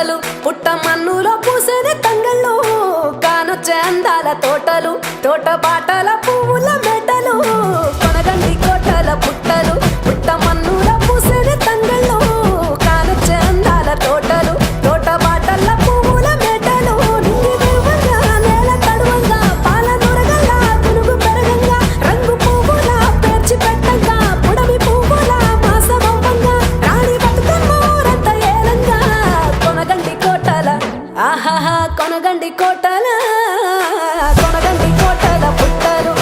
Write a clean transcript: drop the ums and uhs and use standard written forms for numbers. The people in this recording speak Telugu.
పుట్టలు పుట్ట మన్నులో పూసేది తంగళ్ళు కానొచ్చే అందాల తోటలు తోట బాటల పువ్వుల మెటలు కొనగండి కోటల పుట్టలు పుట్ట మన్నులో పూసేది తంగళ్ళు కానొచ్చే అందాల తోటలు తోట బాటల పువ్వుల మెటలు నింగి దేవంగా నేల తడువంగా పాల నురగల్లా పునుగు పెరగంగా రంగు పువ్వుల పేర్చి పెట్టంగా పుడమి పువ్వుల మాసవంగా రాణి బతుకమ్మ రంత ఏలంగా కొనగండి కోటల ఆహాహా కొనగండి కోటల పుట్టలు